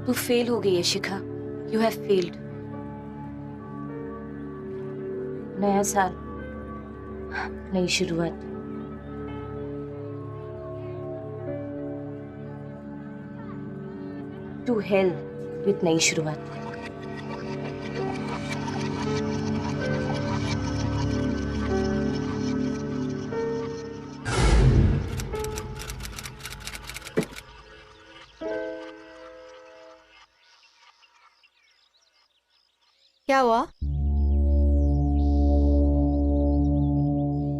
तू फेल हो गई है शिखा, यू हैव फेल्ड। नया साल, नई शुरुआत। टू हेल विथ नई शुरुआत। क्या हुआ?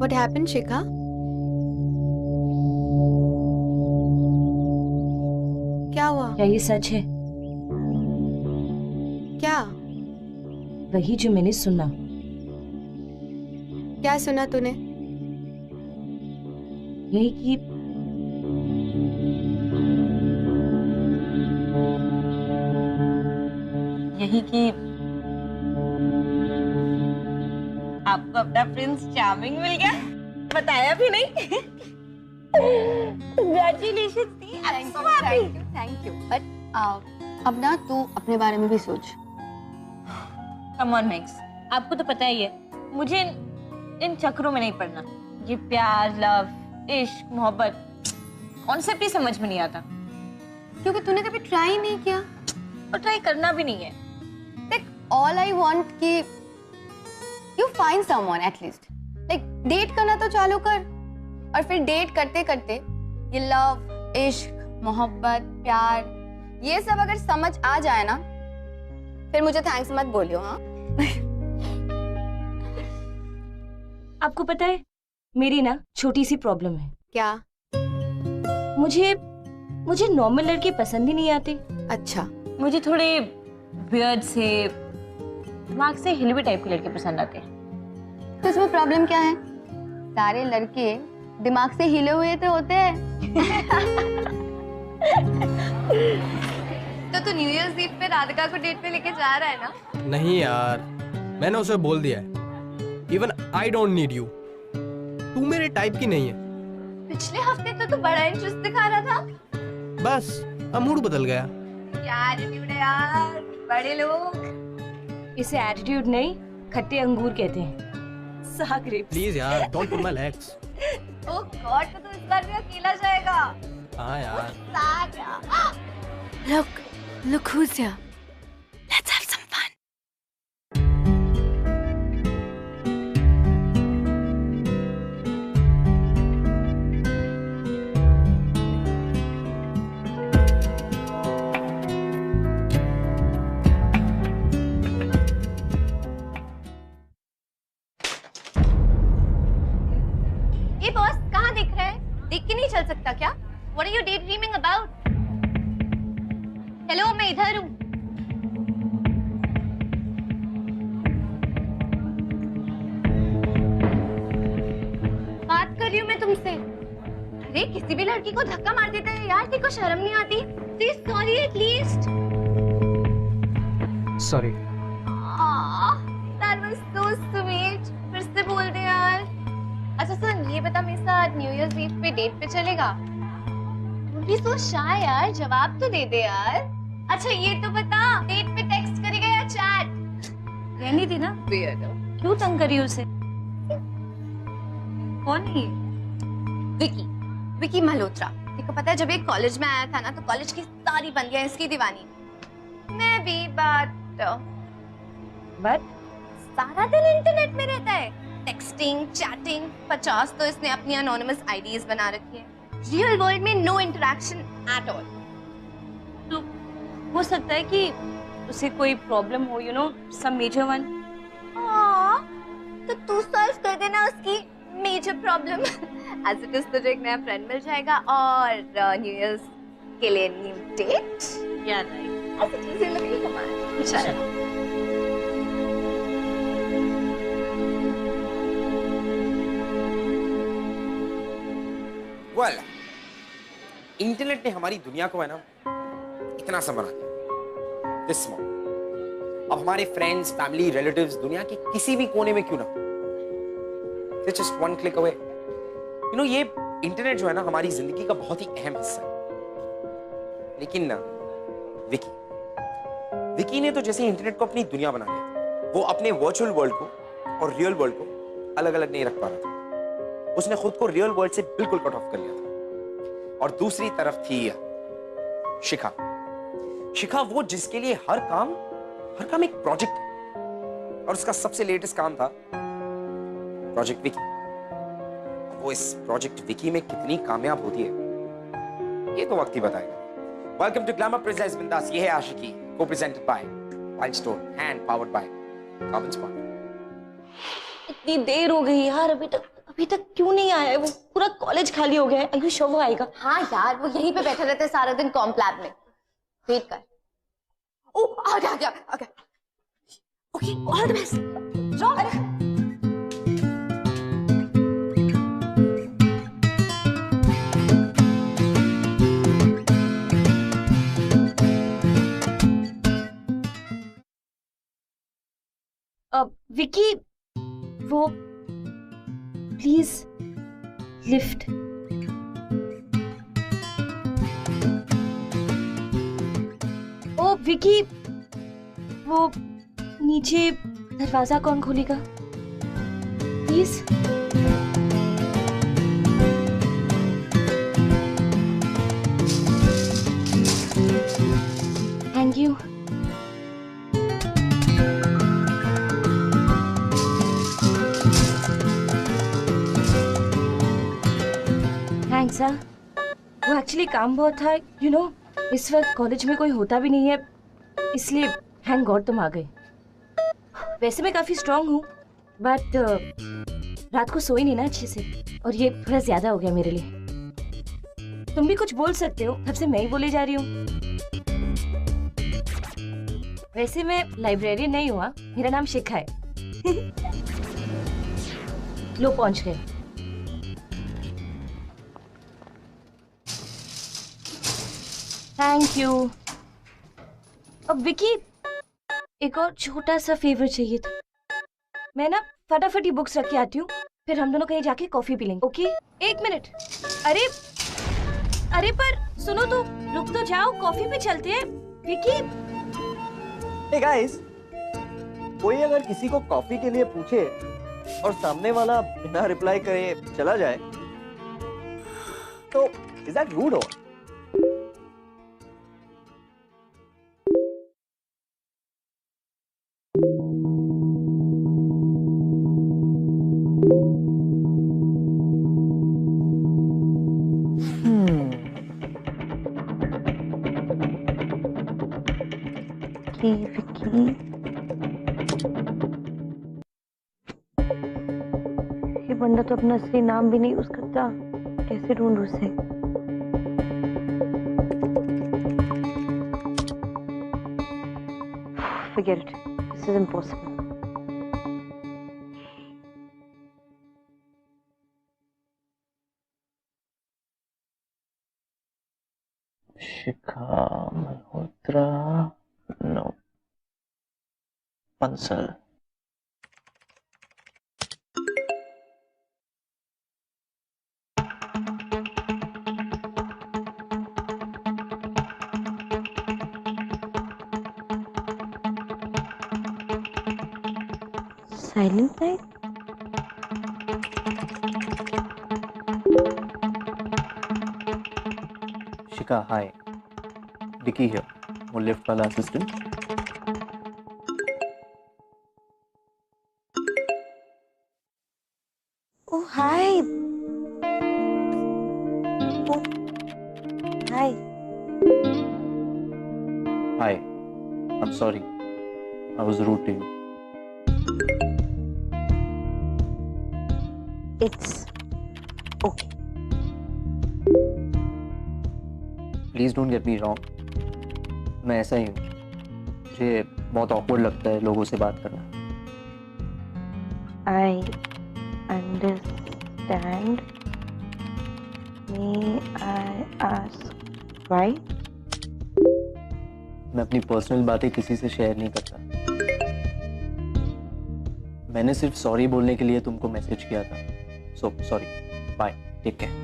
What happened, शिखा? क्या हुआ? क्या ये सच है? क्या? वही जो मैंने सुना। क्या सुना तूने? यही कि आपको अपना प्रिंस चार्मिंग मिल गया, बताया भी नहीं। Congratulations the, I'm so happy. Thank you. But अब ना तू अपने बारे में भी सोच। Come on Max, आपको तो पता ही है, मुझे इन चक्रों में नहीं पड़ना। ये प्यार, लव, इश्क, मोहब्बत कॉन्सेप्ट ही समझ में नहीं आता। क्योंकि तूने कभी ट्राई नहीं किया और ट्राई करना भी नहीं है। देख, all I want कि you find someone at least. Like date करना तो चालू कर, और फिर डेट करते करते ये लव, इश्क, मोहब्बत, प्यार, ये सब अगर समझ आ जाए ना, फिर मुझे थैंक्स मत बोलियो। हाँ आपको पता है मेरी ना छोटी सी प्रॉब्लम है। क्या? मुझे नॉर्मल लड़के पसंद ही नहीं आते। अच्छा, मुझे थोड़े वियर्ड से, दिमाग से हिलवे टाइप के लड़के पसंद आते हैं। तो इसमें प्रॉब्लम क्या है? सारे लड़के दिमाग से हिले हुए तो होते हैं। तो तू न्यू ईयर्स ईव पे राधिका को डेट पे लेके जा रहा है ना? नहीं यार, मैंने उसे बोल दिया है। Even I don't need you. तू मेरे टाइप की नहीं है। पिछले हफ्ते तो तू बड़ा इंटरेस्ट दिखा रहा था। बस अब मूड बदल गया। क्या एटीट्यूड है यार, बड़े लोग। इसे एटीट्यूड नहीं, खट्टे अंगूर कहते हैं। साग ग्रेप्स। प्लीज यार, don't put my legs. Oh God, तो तू इस बार भी अकेला जाएगा? हाँ यार। साग यार। Look who's here. Let's have some fun. ये बॉस कहाँ दिख रहा है? देख के नहीं चल सकता क्या? What are you daydreaming about? Hello, मैं इधर हूँ। बात कर रही हूँ मैं तुमसे। अरे किसी भी लड़की को धक्का मार देता है यार, तेरे को शर्म नहीं आती? Please sorry at least. Sorry. That was so sweet. फिर से बोल दे यार। अच्छा सुन, ये बता मेरे साथ न्यू ईयर्स ईव पे डेट पे चलेगा? तुम भी so shy यार, जवाब तो दे दे यार। अच्छा ये तो बता, डेट पे टेक्स्ट करेगा या चैट? रहनी थी ना, Weirdo. क्यों तंग करी उसे? कौन है ये? विकी मल्होत्रा। देखो पता है, जब ये कॉलेज में आया था ना, तो कॉलेज की सारी बंदियां इसकी दीवानी। मैं भी बट सारा दिन इंटरनेट में रहता है, टेक्सटिंग, चैटिंग। 50 तो इसने अपनी अनोनिमस आईडीज बना रखी है। रियल वर्ल्ड में नो इंटरेक्शन एट ऑल। तो हो सकता है कि उसे कोई प्रॉब्लम हो, you know, some major one. तो तू सॉल्व कर देना उसकी major problem. As it is तुझे एक नया फ्रेंड मिल जाएगा और न्यू ईयर्स के लिए न्यू डेट। या राइट, एज इट इज लगी कमाल। चल वेल, इंटरनेट ने हमारी दुनिया को है ना इतना सा बना दिया, दिस स्मॉल। अब हमारे फ्रेंड्स, फैमिली, रिलेटिव्स दुनिया के किसी भी कोने में क्यों ना, it's just one click away. You know, ये इंटरनेट जो है ना हमारी जिंदगी का बहुत ही अहम हिस्सा है। लेकिन ना विकी, विकी ने तो जैसे इंटरनेट को अपनी दुनिया बना लिया, वो अपने वर्चुअल वर्ल्ड को और रियल वर्ल्ड को अलग अलग नहीं रख पा रहा था। उसने खुद को रियल वर्ल्ड से बिल्कुल कट ऑफ कर लिया था। और दूसरी तरफ थी शिखा। शिखा वो जिसके लिए हर काम एक प्रोजेक्ट है, और उसका सबसे लेटेस्ट काम था प्रोजेक्ट विकी। वो इस प्रोजेक्ट विकी में कितनी कामयाब होती है ये तो वक्त ही बताएगा। वेलकम टू ग्लैमर प्रेजेंट्स बिंदास। ये है आशिकी, को presented by wild stone and powered by carbon spot. इतनी देर हो गई यार, अभी तक क्यों नहीं आया है? वो पूरा कॉलेज खाली हो गया है। अभी शो वो आएगा? हाँ यार, वो यहीं पे बैठे रहते सारा दिन कॉम्प लैब में। वेट कर। ओ आ गया। Okay, all the best. अरे विकी, वो प्लीज लिफ्ट। ओ विकी, वो नीचे दरवाजा कौन खोलेगा प्लीज? Thank you. थैंक्स। वो एक्चुअली काम बहुत था, यू नो, इस वक्त कॉलेज में कोई होता भी नहीं है, इसलिए थैंक गॉड तुम आ गए। वैसे मैं काफी स्ट्रांग हूँ, बट रात को सोई नहीं ना अच्छे से, और ये थोड़ा ज्यादा हो गया मेरे लिए। तुम भी कुछ बोल सकते हो, तब से मैं ही बोले जा रही हूँ। वैसे मैं लाइब्रेरियन नहीं हुआ, मेरा नाम शिखा है। लो पहुंच गए। Thank you. अब विकी, एक और छोटा सा फेवर चाहिए था। मैं ना फटाफट ही बुक्स रख के आती हूँ, फिर हम दोनों कहीं जाके कॉफी पी लेंगे। ओके? एक मिनट। अरे पर सुनो तो, रुक तो जाओ, कॉफी पे चलते हैं। विकी। Hey guys, कोई अगर किसी को कॉफी के लिए पूछे और सामने वाला बिना रिप्लाई करे चला जाए तो is that rude or? Vicky, ये बंदा तो अपना असली नाम भी नहीं यूज करता, कैसे ढूंढ उसे? Forget it. This is impossible. Shikha Malhotra, no, Bansal. Silent night? Shikha, hi, Vicky here, वो लिफ्ट वाला assistant. Oh, hi. Oh, hi. Hi, I'm sorry, I was rude to you. It's okay. Please don't get me wrong, मैं ऐसा ही हूँ, मुझे बहुत awkward लगता है लोगों से बात करना। I understand. May I ask why? मैं अपनी पर्सनल बातें किसी से शेयर नहीं करता। मैंने सिर्फ सॉरी बोलने के लिए तुमको मैसेज किया था। So sorry, bye, take care.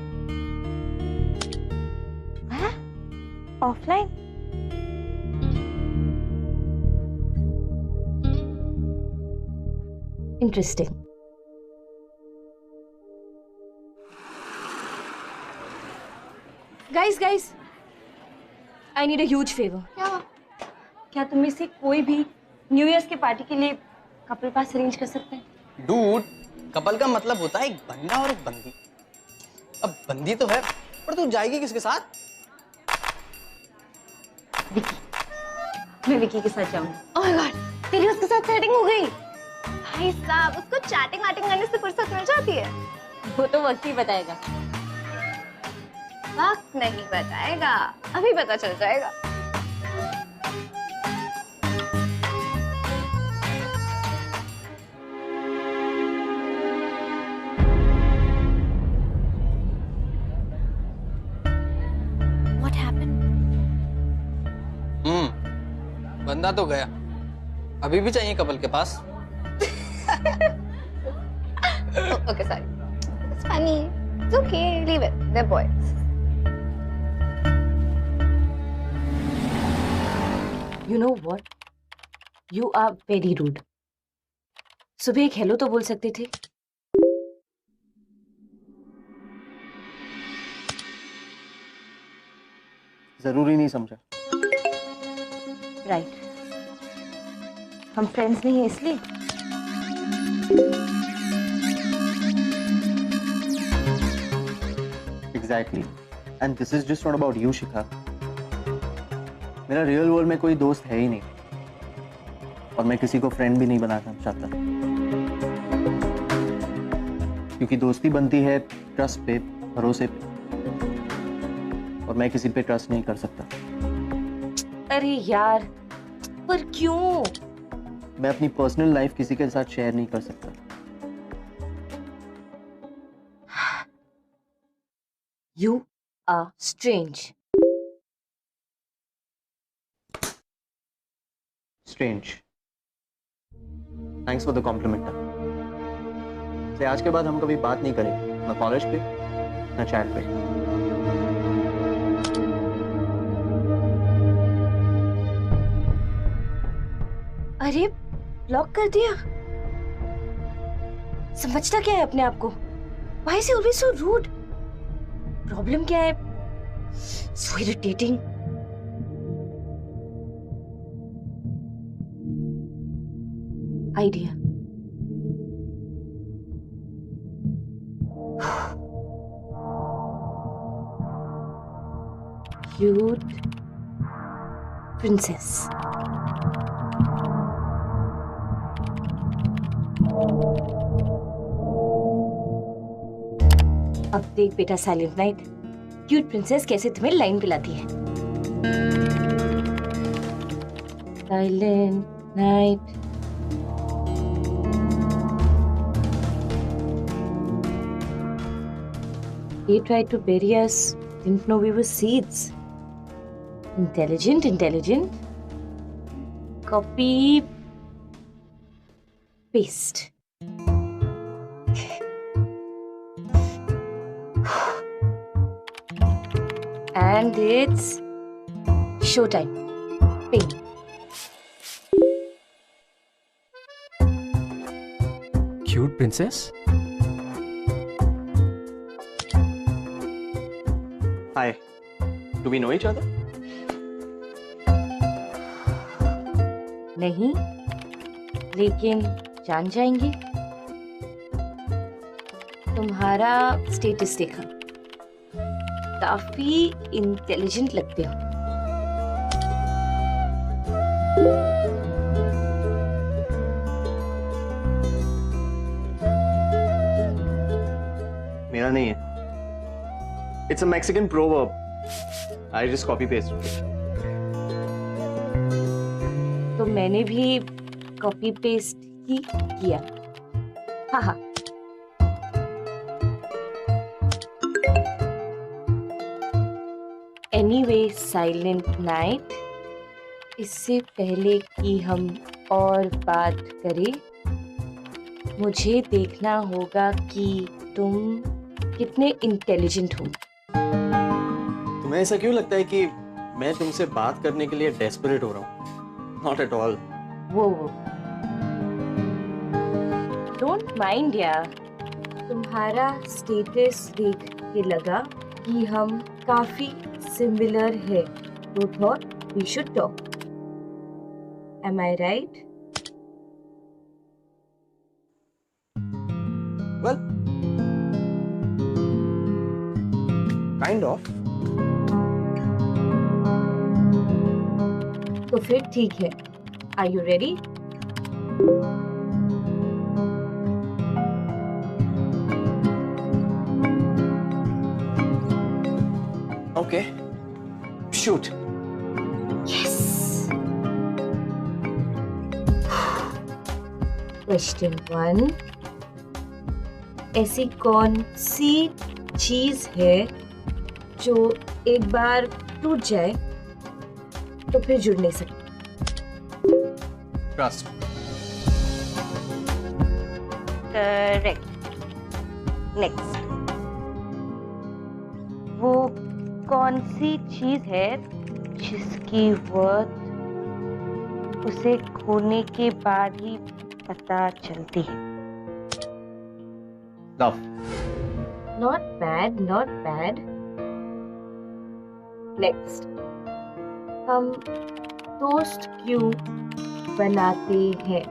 Offline? Interesting. Guys I need a huge favour. क्या तुम में से कोई भी न्यू ईयर्स के पार्टी के लिए कपल पास अरेंज कर सकते हैं? डूड, कपल का मतलब होता है एक बंदा और एक बंदी। अब बंदी तो है, पर तू जाएगी किसके साथ? मैं विकी के साथ जाऊंगी। ओह माय गॉड, तेरी उसके साथ सेटिंग हो गई? भाई साहब, उसको चैटिंग वैटिंग करने से फुर्सत मिल जाती है। वो तो वक्त ही बताएगा। वक्त नहीं बताएगा, अभी पता चल जाएगा। What happened? बंदा तो गया, अभी भी चाहिए कपल के पास। Oh, okay, sorry. It's funny. It's okay. Leave it. They're boys. You know what? You are very rude. सुबह एक हेलो तो बोल सकते थे। जरूरी नहीं समझा। राइट, हम फ्रेंड्स नहीं हैं इसलिए। Exactly, and this is just not about you Shikha. मेरा रियल वर्ल्ड में कोई दोस्त है ही नहीं, और मैं किसी को फ्रेंड भी नहीं बनाना चाहता, क्योंकि दोस्ती बनती है ट्रस्ट पे, भरोसे पे, और मैं किसी पे ट्रस्ट नहीं कर सकता। अरे यार, पर क्यों? मैं अपनी पर्सनल लाइफ किसी के साथ शेयर नहीं कर सकता। You are strange. Strange. Thanks for the compliment. से आज के बाद हम कभी बात नहीं करेंगे, ना कॉलेज पे, ना चैट पे। अरे ब्लॉक कर दिया? समझता क्या है अपने आप को? Why is he always so rude? Problem क्या है? So irritating. Idea. Cute princess. अब देख बेटा साइलेंट नाइट, क्यूट प्रिंसेस कैसे तुम्हें लाइन पिलाती है। Silent night. They tried to bury us, didn't know we were seeds. Intelligent. Copy, paste. And it's showtime. Ping. Cute princess? Hi. Do we know each other? नहीं, लेकिन जान जाएंगे। तुम्हारा status देखा, काफी इंटेलिजेंट लगते हो। मेरा नहीं है। It's a Mexican proverb. I just copy paste it. तो मैंने भी कॉपी पेस्ट ही किया। हाँ। एनीवे साइलेंट नाइट, इससे पहले कि हम और बात करें, मुझे देखना होगा कि तुम कितने इंटेलिजेंट हो। तुम्हें ऐसा क्यों लगता है कि मैं तुमसे बात करने के लिए डेस्परेट हो रहा हूँ? Not at all. वो डोंट माइंड यार, तुम्हारा स्टेटस देख के लगा कि हम काफी सिमिलर है, तो thought we should talk. Am I right? Well, kind of. तो फिर ठीक है। Are you ready? Okay. Shoot. Question 1, ऐसी कौन सी चीज है जो एक बार टूट जाए तो फिर जुड़ नहीं सकती? ट्रस्ट। करेक्ट। नेक्स्ट, वो कौन सी चीज है जिसकी वर्थ उसे खोने के बाद ही पता चलती है? Love. Not bad, not bad. Next, हम टोस्ट क्यों बनाते हैं?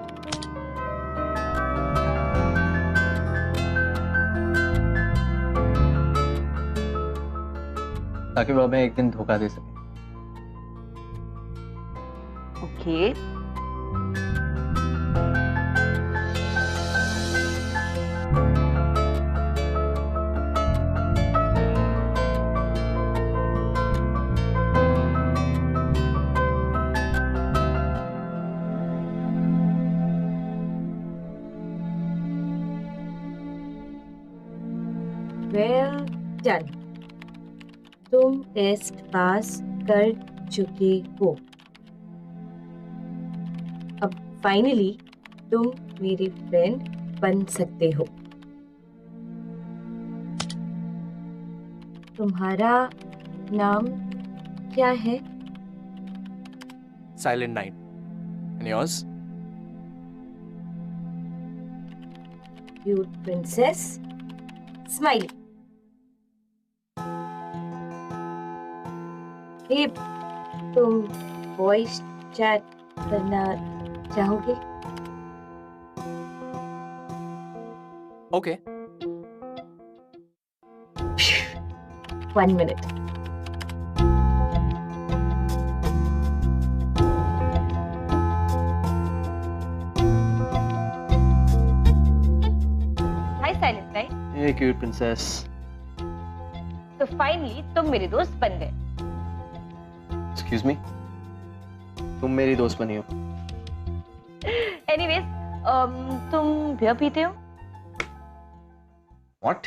ताकि वो हमें एक दिन धोखा दे सके। ओके। वेल डन, तुम टेस्ट पास कर चुके हो। अब फाइनली तुम मेरे फ्रेंड बन सकते हो। तुम्हारा नाम क्या है? Silent Night. And yours? Cute princess smiley. Hey, तुम वॉइस चैट करना चाहोगे? Okay. 1 minute. Hi silent right. ये क्यूट प्रिंसेस। तो फाइनली तुम मेरे दोस्त बन गए। एक्सक्यूज मी, तुम मेरी दोस्त बनी हो। एनीवेज, तुम बियर पीते हो? व्हाट?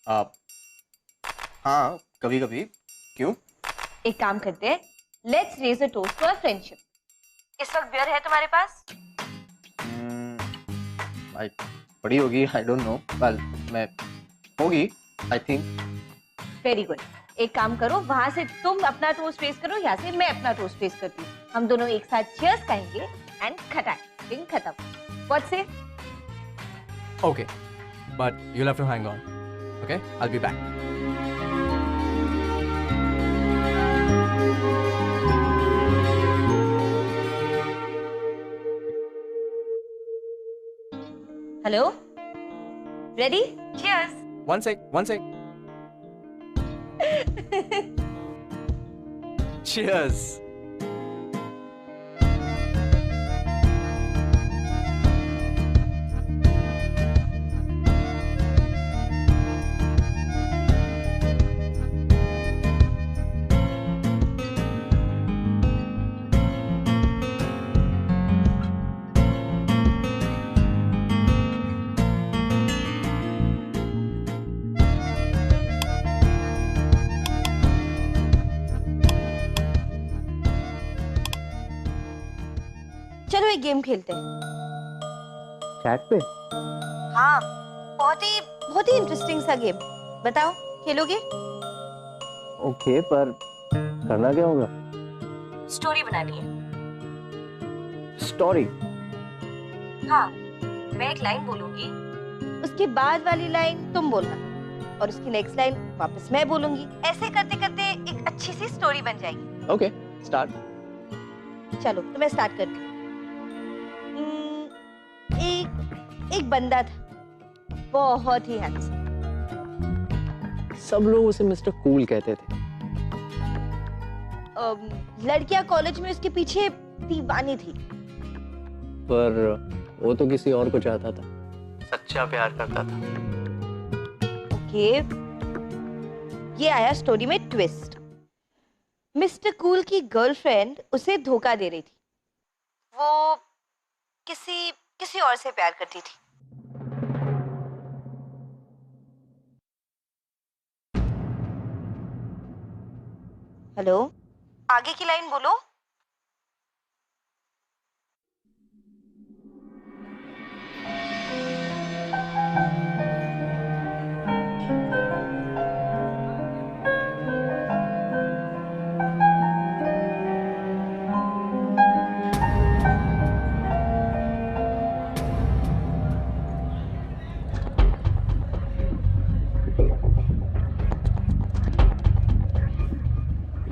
आप? हाँ, कभी कभी। क्यों? एक काम करते हैं, let's raise a toast for friendship. इस वक्त बियर है तुम्हारे पास? आई बड़ी होगी, आई डोंट नो। वेल, मैं होगी, आई थिंक। Very good. एक काम करो, वहां से तुम अपना टोस्ट रेज करो, यहाँ से मैं अपना टोस्ट रेज करती हूँ। हम दोनों एक साथ चीयर्स कहेंगे एंड खटाए, दिन खत्म। व्हाट से? Okay. But you'll have to hang on. Okay? I'll be back. Hello, ready? Cheers. One sec. Cheers. चलो एक गेम खेलते हैं। चैट पे? हाँ, बहुत ही इंटरेस्टिंग सा गेम। बताओ, खेलोगे? ओके, पर करना क्या होगा? स्टोरी बनानी है। स्टोरी? हाँ, मैं एक लाइन बोलूंगी, उसके बाद वाली लाइन तुम बोलना और उसकी नेक्स्ट लाइन वापस मैं बोलूंगी। ऐसे करते करते एक अच्छी सी स्टोरी बन जाएगी। Okay start. चलो तो मैं स्टार्ट करती हूँ। एक बंदा था, बहुत ही हैंडसम। सब लोग उसे मिस्टर कूल कहते थे। लड़कियां कॉलेज में उसके पीछे दीवानी थी। पर वो तो किसी और को चाहता था, सच्चा प्यार करता था। ओके, ये आया स्टोरी में ट्विस्ट। मिस्टर कूल की गर्लफ्रेंड उसे धोखा दे रही थी। वो किसी और से प्यार करती थी। हेलो, आगे की लाइन बोलो।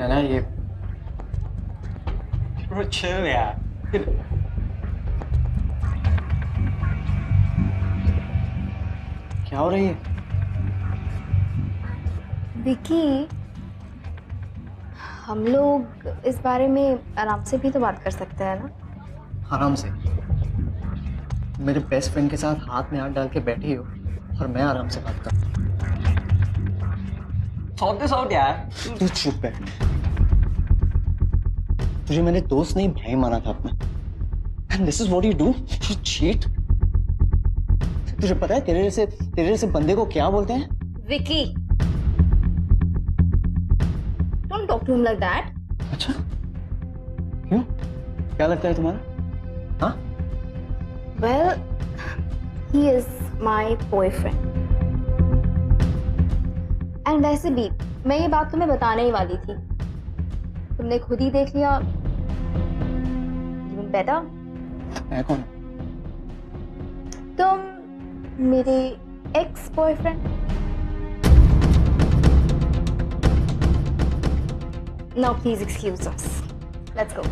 ना ये chill यार। क्या हो रही है? विकी, हम लोग इस बारे में आराम से भी तो बात कर सकते हैं ना? आराम से? मेरे बेस्ट फ्रेंड के साथ हाथ में हाथ डाल के बैठी हो और मैं आराम से बात कर। सॉर्ट दिस आउट यार। तू चुप बैठ। तुझे मैंने दोस्त नहीं भाई माना था अपना। And this is what you do? You cheat? तुझे पता है तेरे जैसे बंदे को क्या बोलते हैं? Vicky, don't talk to him like that. अच्छा? क्यों? क्या लगता है तुम्हारा? हाँ? Well, he is my boyfriend. And वैसे भी मैं ये बात तुम्हें बताने ही वाली थी, तुमने खुद ही देख लिया। Even better. मैं कौन? तुम मेरे ex boyfriend. Now please excuse us. Let's go.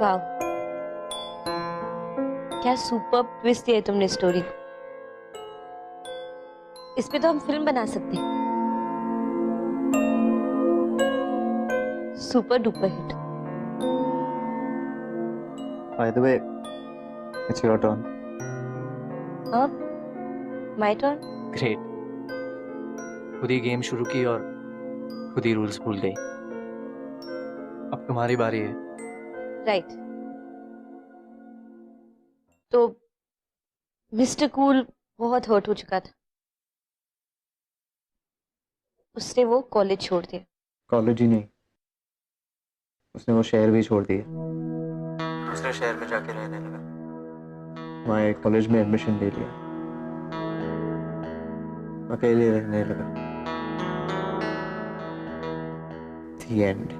वाह, क्या सुपर ट्विस्ट दिया तुमने स्टोरी को। इस पे तो हम फिल्म बना सकते हैं। Super duper hit. By the way, it's your turn. अब माय टर्न। ग्रेट। खुद ही गेम शुरू की और खुद ही रूल्स भूल गई। अब तुम्हारी बारी है। राइट। तो मिस्टर कूल बहुत हर्ट हो चुका था, उसने वो कॉलेज छोड़ दिया। कॉलेज ही नहीं, उसने वो शहर भी छोड़ दिया। दूसरे शहर में जाके रहने लगा। वहाँ एक कॉलेज में एडमिशन ले लिया, अकेले रहने लगा। The end.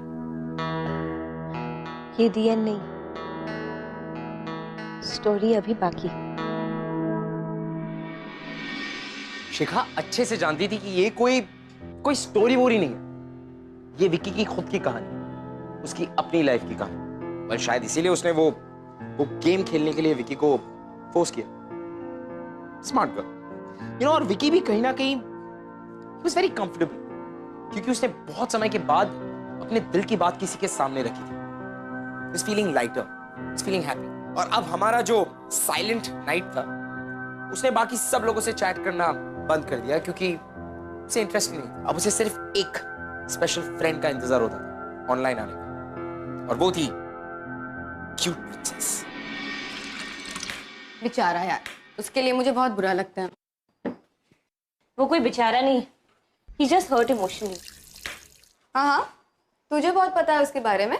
ये दी एंड नहीं, स्टोरी अभी बाकी। शिखा अच्छे से जानती थी कि ये कोई स्टोरी वोरी नहीं है। ये विक्की की खुद की कहानी, उसकी अपनी लाइफ की कहानी। और शायद इसीलिए उसने वो गेम खेलने के लिए विक्की को फोर्स किया। स्मार्ट गर्ल, और विक्की भी कहीं ना कहीं वाज वेरी कंफर्टेबल, क्योंकि उसने बहुत समय के बाद अपने दिल की बात किसी के सामने रखी थी। was feeling lighter, was feeling happy. और अब हमारा जो साइलेंट नाइट था, उसने बाकी सब लोगों से चैट करना बंद कर दिया, क्योंकि उसे इंटरेस्ट नहीं था। अब उसे सिर्फ एक स्पेशल फ्रेंड का इंतजार होता था ऑनलाइन आने का, और वो थी क्यूट प्रिंसेस। बेचारा यार, उसके लिए मुझे बहुत बुरा लगता है। वो कोई बेचारा नहीं, he just hurt emotionally. हाँ हाँ, तुझे बहुत पता है उसके बारे में.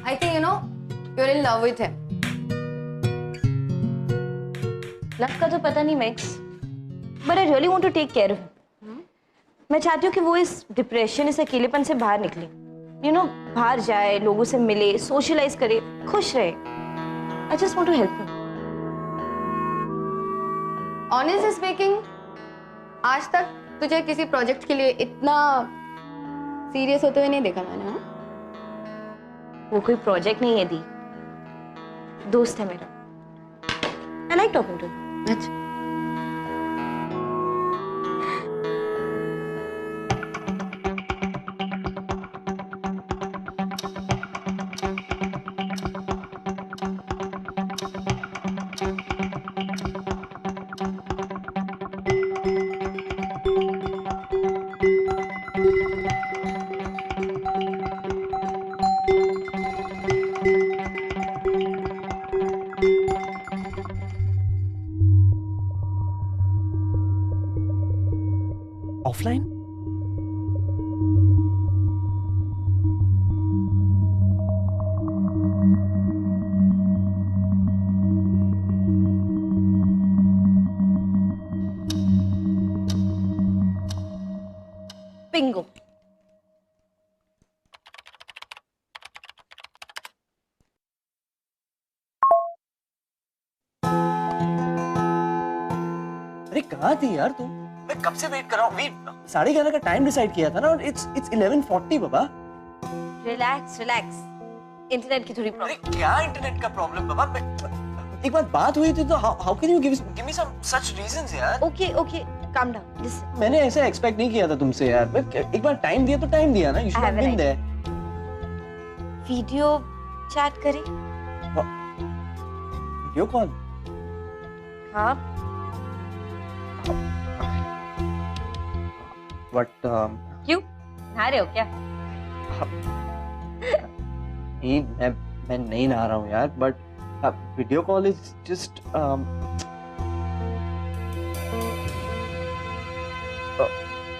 I think you know you're in love with him. Love का तो पता नहीं max, but I really want to take care of him. मैं चाहती हूँ कि वो इस डिप्रेशन, इस अकेलेपन से बाहर निकले, you know, बाहर जाए, लोगों से मिले, सोशलाइज करे, खुश रहे. I just want to help him. Honestly speaking, आज तक तुझे किसी प्रोजेक्ट के लिए इतना सीरियस होते हुए नहीं देखा मैंने. हाँ? वो कोई प्रोजेक्ट नहीं है दी, दोस्त है मेरा. I like talking to him. अच्छा. ऑफलाइन? Bingo. अरे कहाँ थी यार तू? मैं कब से वेट कर रहा हूँ. 11:30 का टाइम डिसाइड किया था ना, और it's 11:40 Baba. Relax relax, internet की थोड़ी अरे प्रॉब्लम. क्या इंटरनेट का प्रॉब्लम बाबा? एक बार बात हुई थी तो how can you give me some such reasons यार. Okay okay, calm down. Listen, मैंने ऐसे एक्सपेक्ट नहीं किया था तुमसे यार. मैं एक बार टाइम दिया तो टाइम दिया ना. You should I have have been an there. Video chat करें? Video call? हाँ. बट क्यों, नहा रहे हो क्या? नहीं, मैं नहीं नहा रहा हूँ यार. But video call is just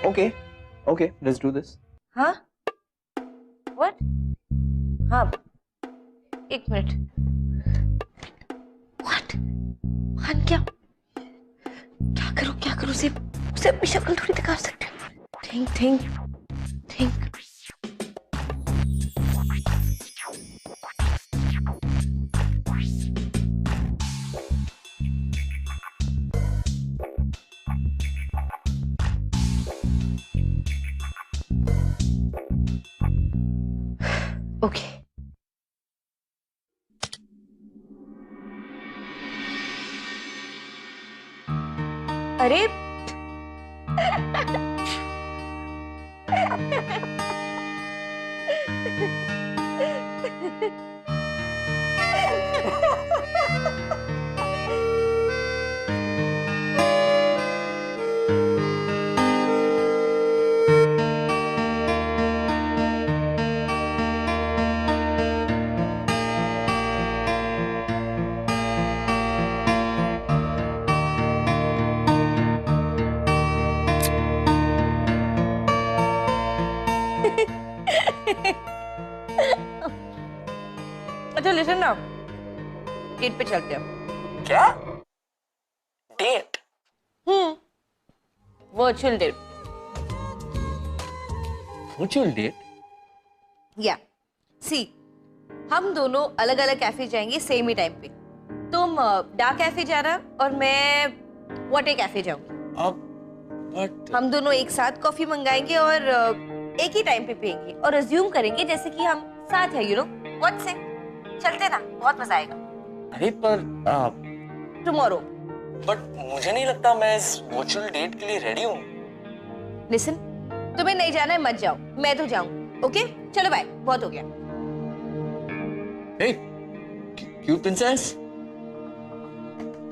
okay okay, let's do this. हाँ? What? हाँ. एक मिनट. What? हाँ क्या? क्या करूँ उसे अपनी शक्ल थोड़ी दिखा सकते हैं. Think. Okay. अरे अच्छा लिसन ना, डेट पे चलते हैं. क्या? Date? Virtual date. Virtual date? या सी, हम दोनों अलग अलग कैफे जाएंगे सेम ही टाइम पे. तुम डार्क कैफे जाना और मैं वाटर कैफे जाऊंगी. बट हम दोनों एक साथ कॉफी मंगाएंगे और एक ही टाइम पे पियेंगे और अज्यूम करेंगे जैसे कि हम साथ है. यू नो व्हाट से? चलते ना, बहुत मजा आएगा. अरे पर टुमारो. बट मुझे नहीं लगता मैं इस वर्चुअल डेट के लिए रेडी हूँ. लिसन, तुम्हें नहीं जाना है मत जाओ, मैं तो जाऊंगी. ओके चलो बाय, बहुत हो गया. Hey, cute princess.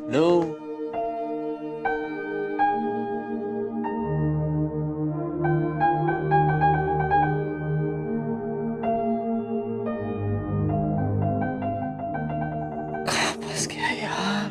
Hello. फंस गया यार.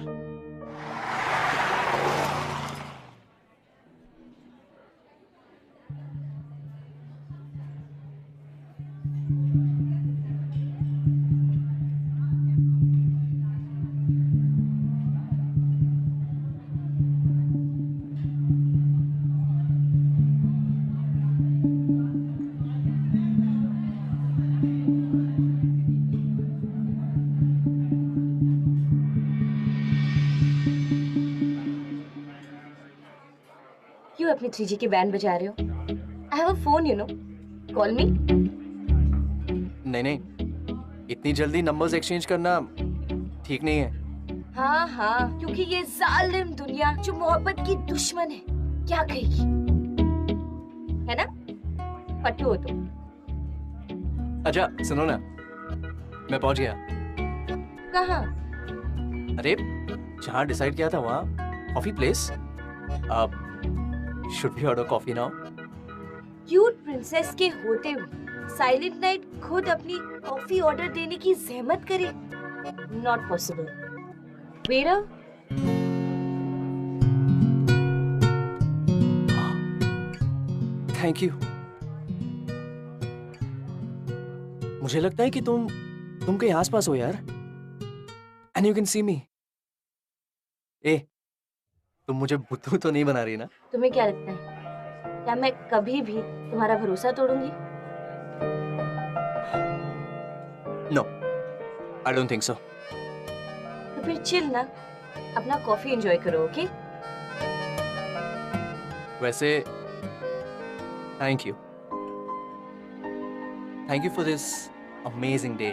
अपनी 3G की बैंड बजा रहे हो? I have a phone, you know, call मी। नहीं नहीं, इतनी जल्दी नंबर्स एक्सचेंज करना ठीक नहीं है। हाँ हाँ, क्योंकि ये जालिम दुनिया जो मोहब्बत की दुश्मन है, क्या कहेगी, है ना? पट्टू हो तुम। अच्छा सुनो ना, मैं पहुंच गया। कहाँ? अरे जहाँ डिसाइड किया था वहाँ, कॉफी प्लेस। अब should we order coffee now? Cute princess के होते हुए साइलेंट नाइट खुद अपनी कॉफी ऑर्डर देने की जहमत करे? Not possible. Waiter, thank you. मुझे लगता है कि तुम कहीं आसपास हो यार, एंड यू कैन सी मी। ए, तुम मुझे बुद्धू तो नहीं बना रही ना? तुम्हें क्या लगता है, क्या मैं कभी भी तुम्हारा भरोसा तोड़ूंगी? No, I don't think so. तो फिर चिल ना, अपना कॉफी एंजॉय करो, ओके? वैसे thank you for this amazing day.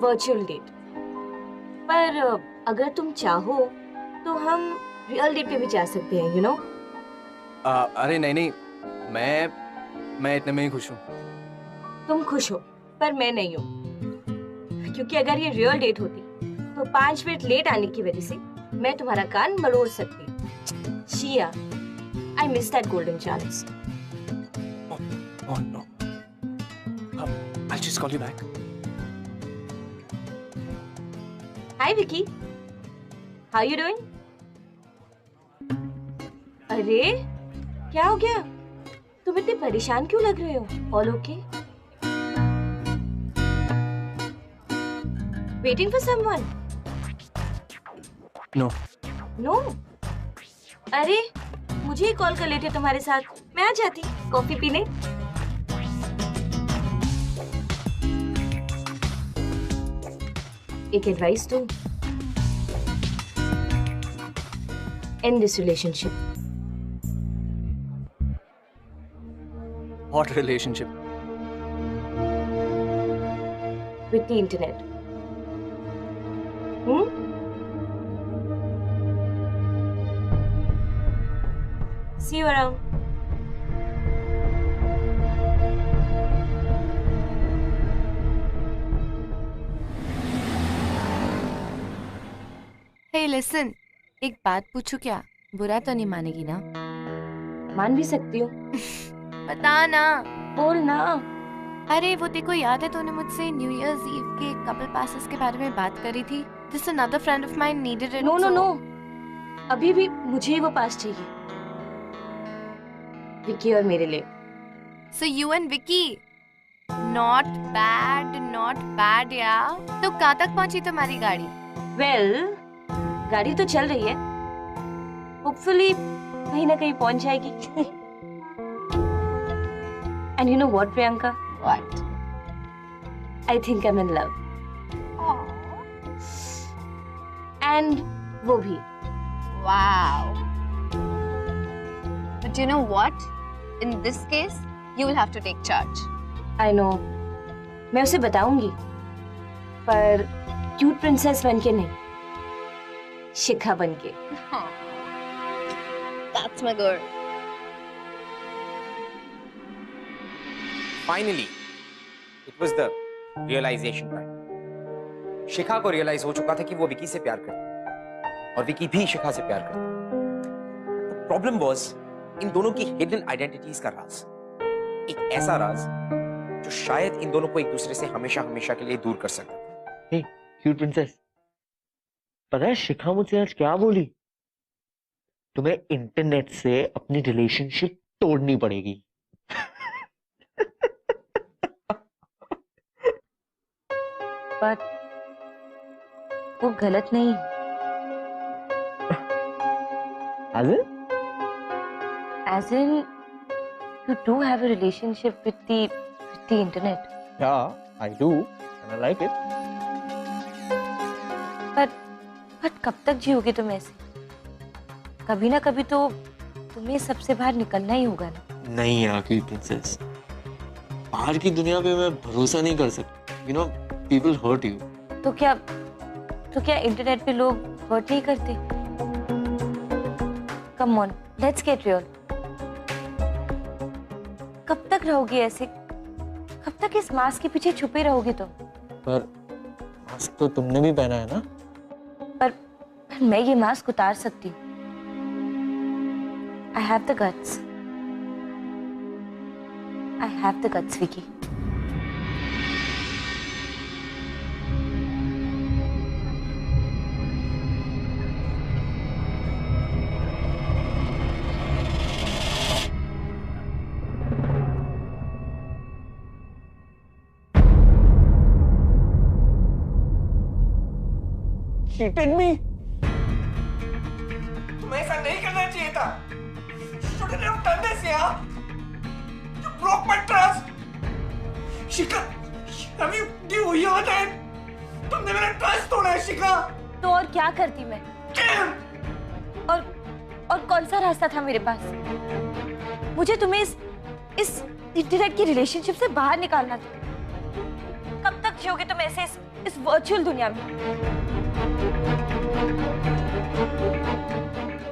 Virtual date. पर अगर तुम चाहो तो हम रियल डेट पे भी जा सकते हैं, यू नो? अरे नहीं नहीं, मैं इतने में ही खुश हूँ। तुम खुश हो पर मैं नहीं हूँ, क्योंकि अगर ये रियल डेट होती तो 5 मिनट लेट आने की वजह से मैं तुम्हारा कान मरोड़ सकती। शिया, I miss that golden chance. Oh no. I'll just call you back. Hi Vicky, how you doing? अरे क्या हो गया? तुम इतने परेशान क्यों लग रहे हो? All okay? Waiting for someone? No. No? अरे मुझे ही कॉल कर लेते तुम्हारे साथ, मैं आ जाती कॉफी पीने। एक एडवाइस दूं, end this relationship. What relationship? With the internet. Hmm? See you around. Hey, listen, एक बात पूछूं क्या? बुरा तो नहीं मानेगी ना? मान भी सकती हो। बता ना। बोल ना। अरे वो देखो, याद है तूने मुझसे न्यू ईयर्स ईव के कपल पासेस के बारे में बात करी थी? This another friend of mine needed it. No. अभी भी मुझे ही वो पास चाहिए, विकी और मेरे लिए। So you and Vicky, not bad यार। तो कहाँ तक पहुँची तुम्हारी गाड़ी? Well, गाड़ी तो चल रही है, होपफुली कहीं ना कहीं पहुंच जाएगी। And you know what, Priyanka? What? I think I'm in love. And वो भी। Wow. But you know what? In this case, you will have to take charge. I know. मैं उसे बताऊंगी, पर क्यूट प्रिंसेस बनके नहीं, शिखा बनके। That's my girl. Finally, it was the realization time. शिखा को रियलाइज हो चुका था कि वो विकी से प्यार करती है और विकी भी शिखा से प्यार करती है। प्रॉब्लम वाज इन दोनों की हिडन आइडेंटिटीज का राज, एक ऐसा राज जो शायद इन दोनों को एक दूसरे से हमेशा हमेशा के लिए दूर कर सकता था। हे क्यूट प्रिंसेस, पता है शिखा मुझसे आज क्या बोली? तुम्हें इंटरनेट से अपनी रिलेशनशिप तोड़नी पड़ेगी। पर वो गलत नहीं। As in, you do have a relationship with the internet. Yeah, I do, and I like it. पर कब तक जियोगे तुम ऐसे? कभी ना कभी तो तुम्हें सबसे बाहर निकलना ही होगा ना। नहीं यार की प्रिंसेस, बाहर की दुनिया पे मैं भरोसा नहीं कर सकता। You know people hurt you. तो क्या इंटरनेट पे लोग हर्ट नहीं करते? Come on, let's get real. कब तक रहोगे ऐसे? कब तक इस मास्क के पीछे छुपे रहोगे तुम? पर मास्क तो तुमने भी पहना है ना। पर मैं ये मास्क उतार सकती हूँ। I have the guts. I have the guts, Vicky. Cheated me? तुम्हें ऐसा नहीं करना चाहिए था। Shouldn't have done this, yeah? You broke my trust. Shikha, you याद है? तुमने मेरा ट्रस्ट तोड़ा है शिखा। तो और क्या करती मैं? और कौन सा रास्ता था मेरे पास? मुझे तुम्हें इस इंटरनेट की रिलेशनशिप से बाहर निकालना था। कब तक जियोगे तुम ऐसे इस वर्चुअल दुनिया में?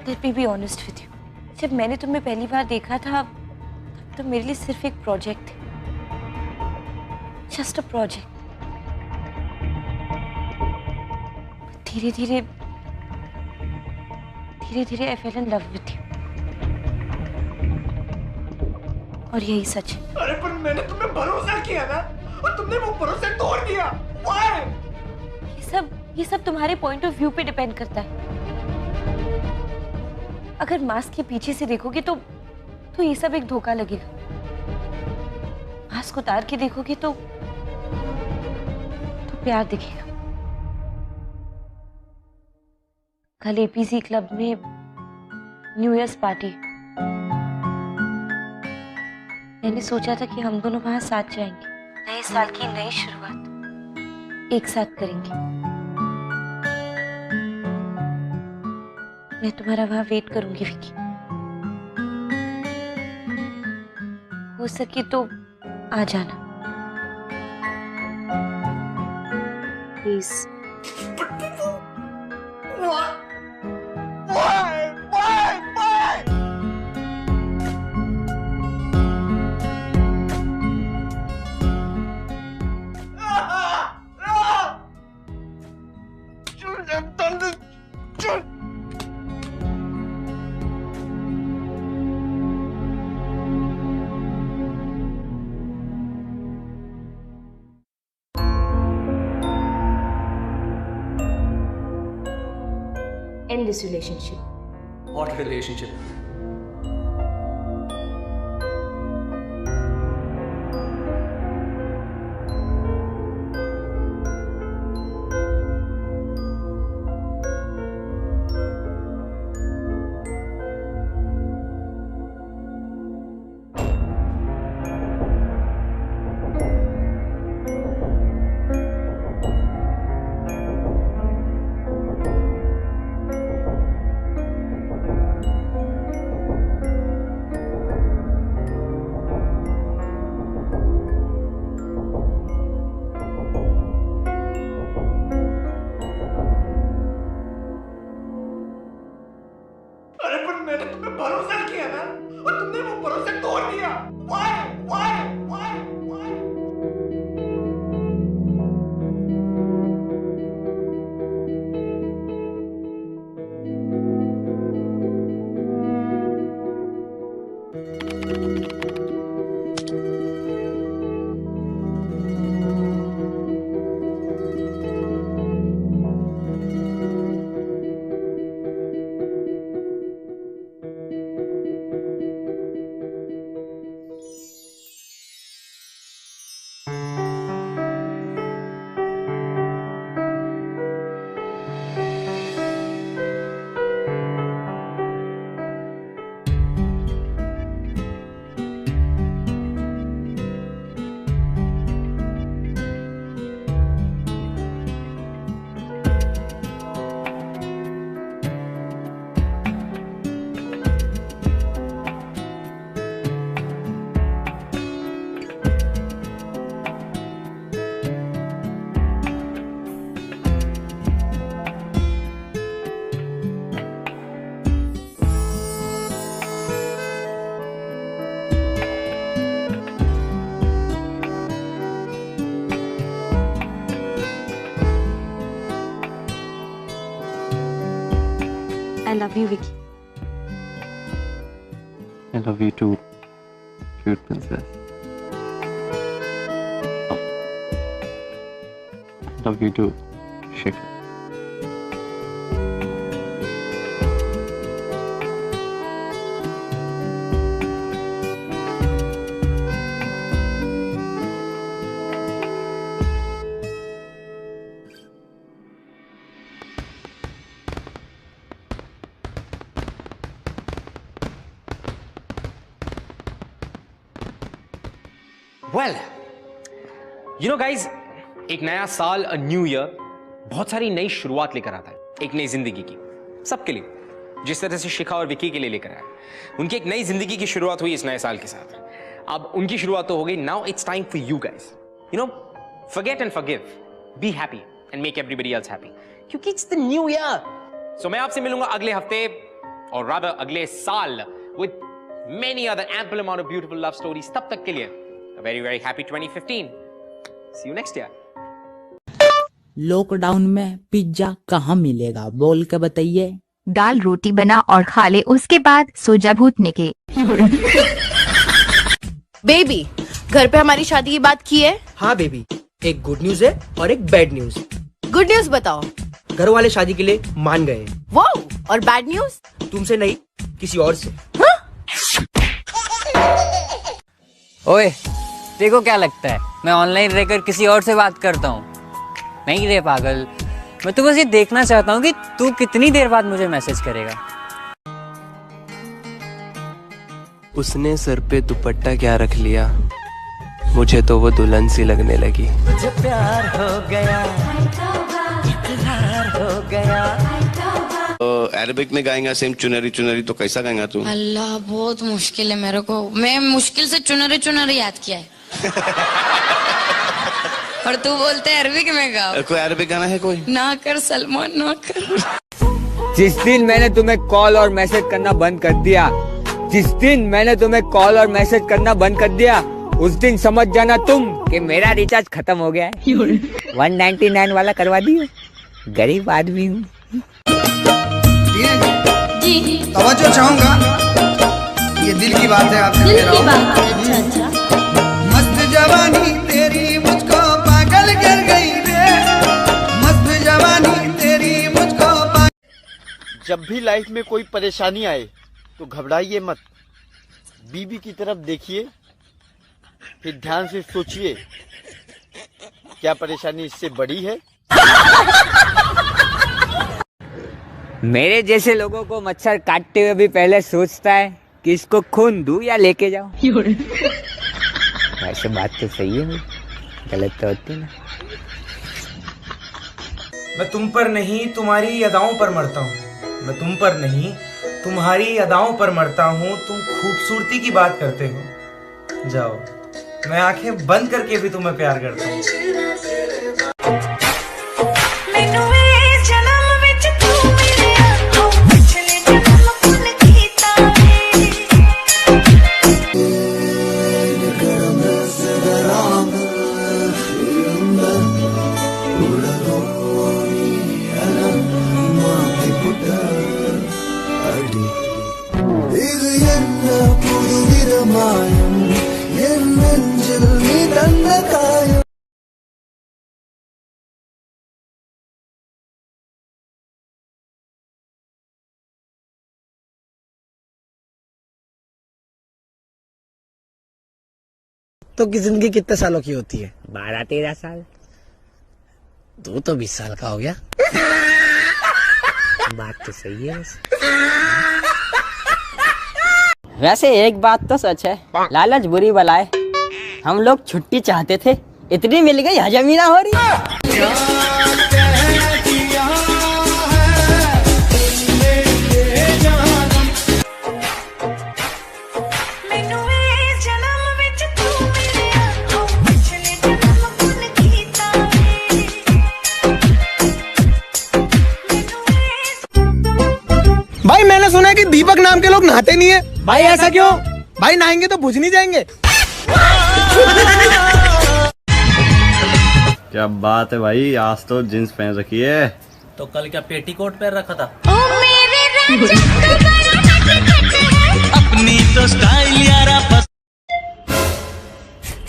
Let me be honest with you. जब मैंने तुम्हें पहली बार देखा था तब तो मेरे लिए सिर्फ एक प्रोजेक्ट थी, जस्ट अ प्रोजेक्ट। धीरे धीरे I fell in love with you। और यही सच है। अरे पर मैंने तुम्हें भरोसा किया ना, और तुमने वो भरोसा तोड़ दिया। Why? ये सब तुम्हारे पॉइंट ऑफ व्यू पे डिपेंड करता है। अगर मास्क के पीछे से देखोगे तो ये सब एक धोखा लगेगा। मास्क उतार के देखोगे तो प्यार दिखेगा। कल एपीसी क्लब में न्यू ईयर्स पार्टी, मैंने सोचा था कि हम दोनों वहां साथ जाएंगे, नए साल की नई शुरुआत एक साथ करेंगे। मैं तुम्हारा वहां वेट करूंगी विकी। हो सके तो आ जाना please. End this relationship. What relationship? I love you, Vicky. I love you too, cute princess. I love you too, Shikhar. Well, you know guys, एक नया साल, a new year, बहुत सारी नई शुरुआत लेकर आता है, एक नई जिंदगी की, सबके लिए, जिस तरह से शिखा और विकी के लिए लेकर आया। उनकी एक नई जिंदगी की शुरुआत हुई इस नए साल के साथ। अब उनकी शुरुआत तो हो गई, now it's time for you guys, you know, forget and forgive, be happy and make everybody else happy, क्योंकि it's the new year. So मैं आपसे मिलूंगा अगले हफ्ते, और rather अगले साल, with many other ample amount of beautiful love stories. तब तक के लिए a very very happy 2015. See you next year. Lockdown में पिज्जा कहाँ मिलेगा बोल के बताइए। दाल रोटी बना और खा ले, उसके बाद सो जा भूतने के। बेबी, घर पे हमारी शादी की बात की है? हाँ बेबी, एक गुड न्यूज है और एक बैड न्यूज। गुड न्यूज बताओ। घर वाले शादी के लिए मान गए। वाओ, और बैड न्यूज? तुमसे नहीं, किसी और से। हाँ? ओए, देखो क्या लगता है मैं ऑनलाइन रहकर किसी और से बात करता हूँ? नहीं रे पागल, मैं तो बस ये देखना चाहता हूँ कि तू कितनी देर बाद मुझे मैसेज करेगा। उसने सर पे दुपट्टा क्या रख लिया, मुझे तो वो दुल्हन सी लगने लगी। मुझे प्यार हो गया, इकरार हो गया। अरबिक में गाएगा सेम चुनरी चुनरी, तो कैसा गाएगा तू? अल्लाह बहुत मुश्किल है मेरे को, मैं मुश्किल से चुनरी चुनरी याद किया है। और तू बोलते है अरबिक में गाओ। कोई अरबिक गाना है कोई? ना कर सलमान, ना कर। जिस दिन मैंने तुम्हें कॉल और मैसेज करना बंद कर दिया, जिस दिन मैंने तुम्हें कॉल और मैसेज करना बंद कर दिया, उस दिन समझ जाना तुम कि मेरा रिचार्ज खत्म हो गया है। 199 वाला करवा दियो, गरीब आदमी हूँ। जी तवज्जो चाहूंगा, ये दिल की बात है, आपसे कह रहा हूं। अच्छा। मस्त जवानी तेरी मुझको पागल कर गई रे, मस्त जवानी तेरी मुझको पागल। जब भी लाइफ में कोई परेशानी आए तो घबराइए मत, बीबी की तरफ देखिए, फिर ध्यान से सोचिए क्या परेशानी इससे बड़ी है। मेरे जैसे लोगों को मच्छर काटते हुए भी पहले सोचता है कि इसको खून दूं या लेके जाऊं। वैसे बात तो सही है, गलत तो होती ना। मैं तुम पर नहीं तुम्हारी अदाओं पर मरता हूँ, मैं तुम पर नहीं तुम्हारी अदाओं पर मरता हूँ। तुम खूबसूरती की बात करते हो, जाओ मैं आंखें बंद करके भी तुम्हें प्यार करता हूँ। तो की जिंदगी कितने सालों की होती है? 12-13 साल। तू तो 20 साल का हो गया। बात तो सही है। वैसे एक बात तो सच है, लालच बुरी बलाए। हम लोग छुट्टी चाहते थे, इतनी मिल गई हजम ही ना हो रही। भाई मैंने सुना है कि दीपक नाम के लोग नहाते नहीं है। भाई ऐसा क्यों? भाई नहाएंगे तो बुझ नहीं जाएंगे। क्या बात है भाई, आज तो जींस पहन रखी है। तो कल क्या पेटीकोट पहन रखा था? ओ मेरे अपनी तो स्टाइल यारा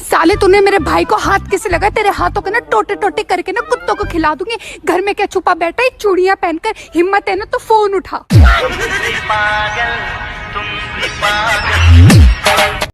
साले तूने मेरे भाई को हाथ कैसे लगा? तेरे हाथों के ना टोटे टोटे करके ना कुत्तों को खिला दूंगी। घर में क्या छुपा बैठा है? चूड़ियां पहनकर हिम्मत है ना तो फोन उठा। पागल